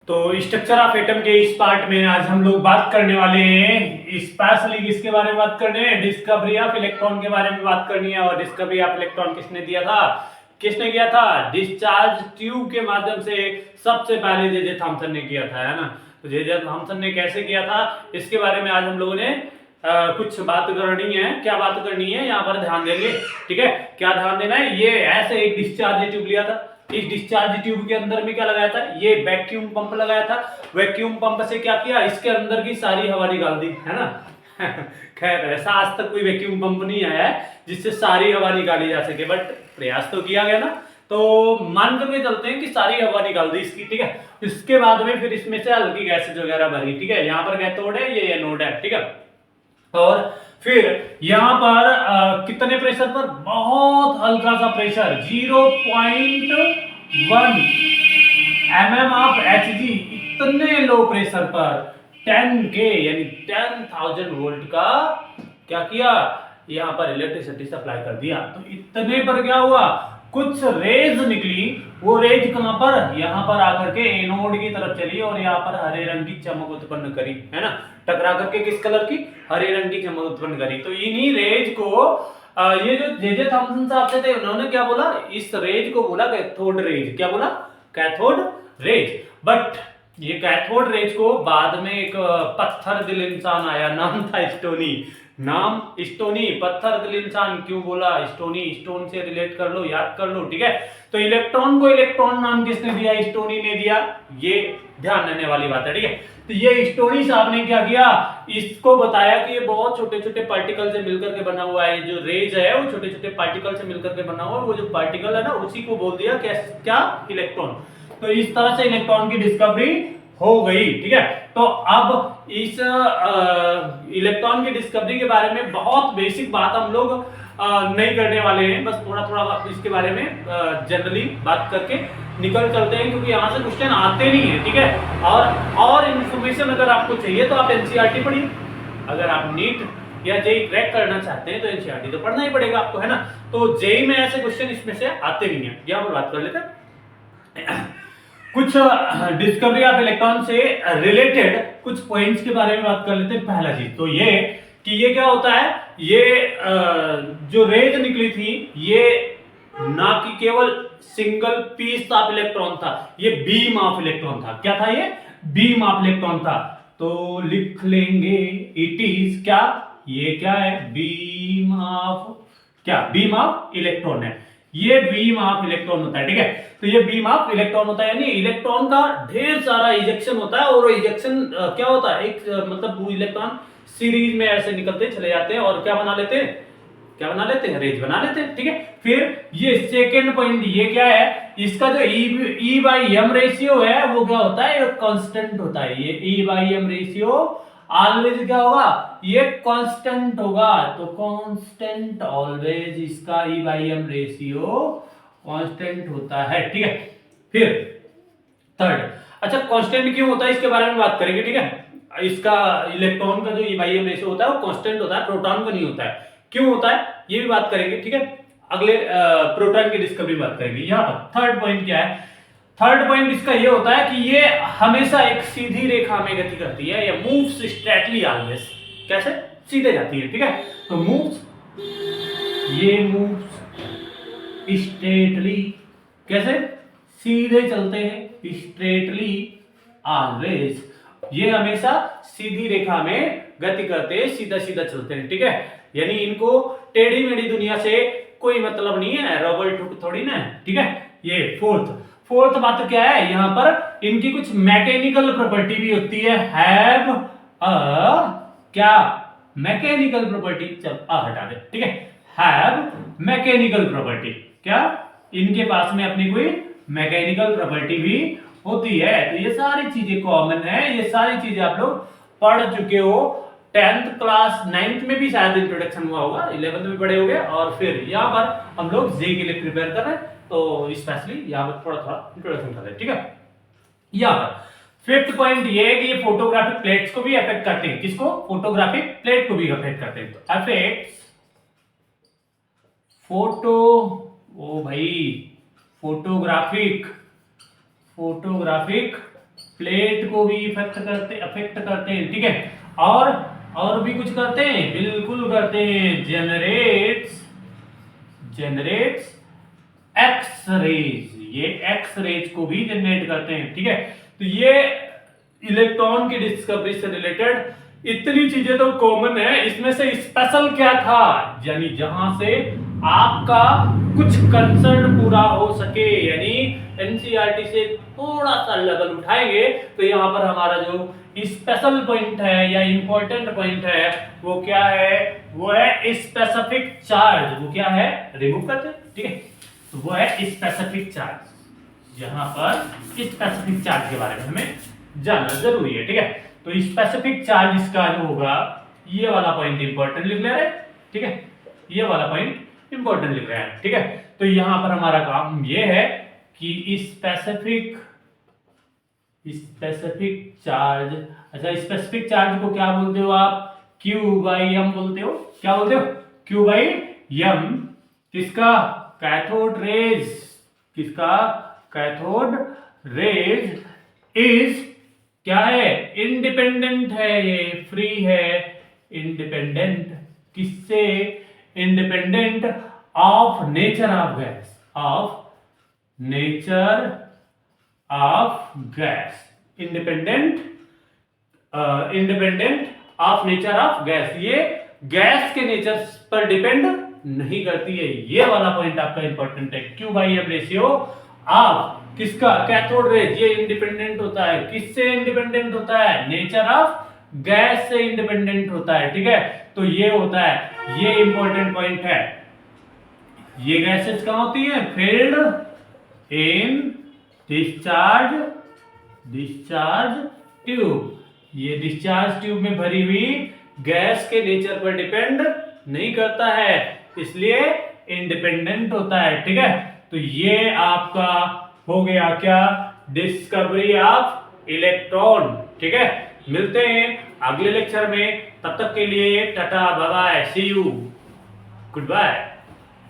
तो structure of atom के इस पार्ट में आज हम लोग बात करने वाले हैं स्पेशली किसके बारे में बात करने हैं, डिस्कवरी ऑफ इलेक्ट्रॉन के बारे में बात करनी है। और डिस्कवरी ऑफ इलेक्ट्रॉन किसने दिया था, किसने किया था? डिस्चार्ज ट्यूब के माध्यम से सबसे पहले जे थॉमसन ने किया था, है ना। तो जे थॉमसन ने कैसे किया था इसके बारे में आज हम लोगों ने कुछ बात करनी है। क्या बात करनी है यहाँ पर ध्यान देंगे, ठीक है। क्या ध्यान देना है, ये ऐसे एक डिस्चार्ज ट्यूब लिया था। इस डिस्चार्ज ट्यूब के अंदर में क्या लगाया था, ये वैक्यूम पंप लगाया था। वैक्यूम पंप से क्या किया, इसके अंदर की सारी हवा निकाल दी, है ना। खैर ऐसा आज तक कोई वैक्यूम पंप नहीं आया है जिससे सारी हवा निकाली जा सके, बट प्रयास तो किया गया ना। तो मान करके चलते हैं कि सारी हवा निकाल दी इसकी, ठीक है। इसके बाद में फिर इसमें से हल्की गैसेज वगैरह भरी, ठीक है। यहाँ पर कैथोड है, ये एनोड है, ठीक है। और फिर यहां पर कितने प्रेशर पर, बहुत हल्का सा प्रेशर 0.1 mm ऑफ Hg, इतने लो प्रेशर पर 10K यानी 10,000 वोल्ट का क्या किया, यहां पर इलेक्ट्रिसिटी सप्लाई कर दिया। तो इतने पर क्या हुआ, कुछ रेज निकली। वो रेज कहां पर, यहां पर आकर के एनोड की तरफ चली और यहां पर हरे रंग की चमक उत्पन्न करी, है ना। टकरा करके किस कलर की, हरे रंग की चमक उत्पन्न करी। तो इन्हीं रेज को ये जो जे थॉमसन साहब थे उन्होंने क्या बोला, इस रेज को बोला कैथोड रेज। क्या बोला, कैथोड रेज। बट ये कैथोड रेज को बाद में एक पत्थर दिल इंसान आया, नाम था स्टोनी। नाम स्टोनी, पत्थर दिल इंसान क्यों बोला, स्टोनी, स्टोन से रिलेट कर लो, याद कर लो, ठीक है। तो इलेक्ट्रॉन को इलेक्ट्रॉन नाम किसने दिया, स्टोनी ने दिया। ये ध्यान देने वाली बात है, ठीक है। तो ये स्टोनी साहब ने क्या किया, इसको बताया कि ये बहुत छोटे छोटे पार्टिकल से मिलकर के बना हुआ है। जो रेज है वो छोटे छोटे पार्टिकल से मिलकर के बना हुआ है। वो जो पार्टिकल है ना उसी को बोल दिया क्या, इलेक्ट्रॉन। तो इस तरह से इलेक्ट्रॉन की डिस्कवरी हो गई, ठीक है। तो अब इस इलेक्ट्रॉन की डिस्कवरी के बारे में बहुत बेसिक बात हम लोग नहीं करने वाले हैं, बस थोड़ा थोड़ा इसके बारे में जनरली बात करके निकल चलते हैं, क्योंकि यहाँ से क्वेश्चन आते नहीं है, ठीक है। और इन्फॉर्मेशन अगर आपको चाहिए तो आप एनसीईआरटी पढ़िए। अगर आप नीट या जेई क्रैक करना चाहते हैं तो एनसीईआरटी तो पढ़ना ही पड़ेगा आपको, है ना। तो जेई में ऐसे क्वेश्चन इसमें से आते नहीं है। यहाँ पर बात कर लेते हैं कुछ डिस्कवरी ऑफ इलेक्ट्रॉन से रिलेटेड कुछ पॉइंट्स के बारे में बात कर लेते हैं। पहला चीज तो ये कि ये क्या होता है, ये जो रेज निकली थी ये ना कि केवल सिंगल पीस ऑफ इलेक्ट्रॉन था, ये बीम ऑफ इलेक्ट्रॉन था। क्या था, ये बीम ऑफ इलेक्ट्रॉन था। तो लिख लेंगे इट इज क्या, ये क्या है, बीम ऑफ क्या, बीम ऑफ इलेक्ट्रॉन है। ये बीम ऑफ इलेक्ट्रॉन होता है, ठीक है। तो ये बीम ऑफ इलेक्ट्रॉन होता है, यानी इलेक्ट्रॉन का ढेर सारा इजेक्शन होता है। और इजेक्शन क्या होता है, एक मतलब इलेक्ट्रॉन सीरीज में ऐसे निकलते चले जाते हैं और क्या बना लेते हैं, क्या बना लेते हैं, रेज बना लेते हैं, ठीक है। फिर ये सेकेंड पॉइंट, ये क्या है, इसका जो ई बाई एम रेशियो है वो क्या होता है, कांस्टेंट होता है। ये ई बाई एम रेशियो ऑलवेज क्या होगा, ये कांस्टेंट होगा। तो कांस्टेंट ऑलवेज इसका ई बाई एम रेशियो कांस्टेंट होता है, ठीक है। फिर थर्ड, अच्छा कांस्टेंट क्यों होता है इसके बारे में बात करेंगे, ठीक है। इसका इलेक्ट्रॉन का जो ई बाई एम रेशियो होता है वो कांस्टेंट होता है, प्रोटॉन का नहीं होता है। क्यों होता है ये भी बात करेंगे, ठीक है। अगले प्रोटॉन की डिस्कवरी बात करेंगे। यहाँ पर थर्ड पॉइंट क्या है, थर्ड पॉइंट इसका ये होता है कि ये हमेशा एक सीधी रेखा में गति करती है, या मूव्स स्ट्रेटली ऑलवेज। कैसे, सीधे जाती है, ठीक है। तो मूव्स, ये मूव्स स्ट्रेटली, कैसे, सीधे चलते हैं, स्ट्रेटली ऑलवेज। ये हमेशा सीधी रेखा में गति करते हैं, सीधा सीधा चलते हैं, ठीक है। यानी इनको टेढ़ी मेढ़ी दुनिया से कोई मतलब नहीं है, रबर ठुक थोड़ी ना, ठीक है। ये फोर्थ बात क्या है, यहां पर इनकी कुछ मैकेनिकल प्रॉपर्टी भी होती है। हैव अ क्या, मैकेनिकल प्रॉपर्टी, चल हटा दे, ठीक है। हैव मैकेनिकल प्रॉपर्टी, क्या, इनके पास में अपनी कोई मैकेनिकल प्रॉपर्टी भी होती है। तो ये सारी चीजें कॉमन है, ये सारी चीजें आप लोग पढ़ चुके हो। 10th क्लास 9th में भी शायद इंट्रोडक्शन हुआ होगा, 11th में पढ़े होंगे। और फिर यहाँ पर हम लोग जे के लिए प्रिपेयर कर रहे हैं, तो स्पेशली यहाँ पर थोड़ा थोड़ा इंट्रोडक्शन कर रहे हैं, ठीक है। यहाँ पर फिफ्थ पॉइंट ये है कि ये फोटोग्राफिक प्लेट्स को भी अफेक्ट करते हैं। किसको, फोटोग्राफिक प्लेट को भी अफेक्ट करते हैं। तो अफेक्ट फोटो, ओ भाई, फोटोग्राफिक प्लेट को भी अफेक्ट करते हैं, ठीक है। और भी कुछ करते हैं, बिल्कुल करते हैं, जनरेट्स एक्स रेज, ये एक्स रेज को भी जनरेट करते हैं, ठीक है। तो ये इलेक्ट्रॉन की डिस्कवरी से रिलेटेड इतनी चीजें तो कॉमन है, इसमें से स्पेशल क्या था, यानी जहां से आपका कुछ कंसर्न पूरा हो सके, यानी एनसीईआरटी से थोड़ा सा लेवल उठाएंगे तो यहां पर हमारा जो स्पेशल पॉइंट है या इंपॉर्टेंट पॉइंट है वो क्या है, वो है स्पेसिफिक चार्ज। वो क्या है, रिमूव करते हैं, ठीक है। तो वो है स्पेसिफिक चार्ज, यहां पर स्पेसिफिक चार्ज के बारे में हमें जानना जरूरी है, ठीक है। तो स्पेसिफिक चार्ज इसका जो होगा, ये वाला पॉइंट इंपॉर्टेंट लिख ले रहे हैं, ठीक है, ये वाला पॉइंट इंपॉर्टेंट लिख रहे हैं, ठीक है। तो यहां पर हमारा काम ये है कि स्पेसिफिक चार्ज, अच्छा स्पेसिफिक चार्ज को क्या बोलते हो आप, Q/m बोलते हो, क्या बोलते हो, Q/m। किसका, कैथोड रेज, किसका, कैथोड रेज इज क्या है, इंडिपेंडेंट है, ये फ्री है, इंडिपेंडेंट किससे, independent of nature of gas, of nature of gas, independent of nature of gas, ये गैस के नेचर पर डिपेंड नहीं करती है। ये वाला पॉइंट आपका इंपॉर्टेंट है। Q/m रेशियो ऑफ किसका, कैथोड रेज, ये इंडिपेंडेंट होता है, किससे इंडिपेंडेंट होता है, नेचर ऑफ गैस से इंडिपेंडेंट होता है, ठीक है। तो ये होता है, ये इंपॉर्टेंट पॉइंट है। ये गैसेस कहां होती है, फील्ड इन डिस्चार्ज ट्यूब, ये डिस्चार्ज ट्यूब में भरी हुई गैस के नेचर पर डिपेंड नहीं करता है, इसलिए इंडिपेंडेंट होता है, ठीक है। तो ये आपका हो गया क्या, डिस्कवरी ऑफ इलेक्ट्रॉन, ठीक है। मिलते हैं अगले लेक्चर में, तब तक के लिए tata bye bye, see you, good bye.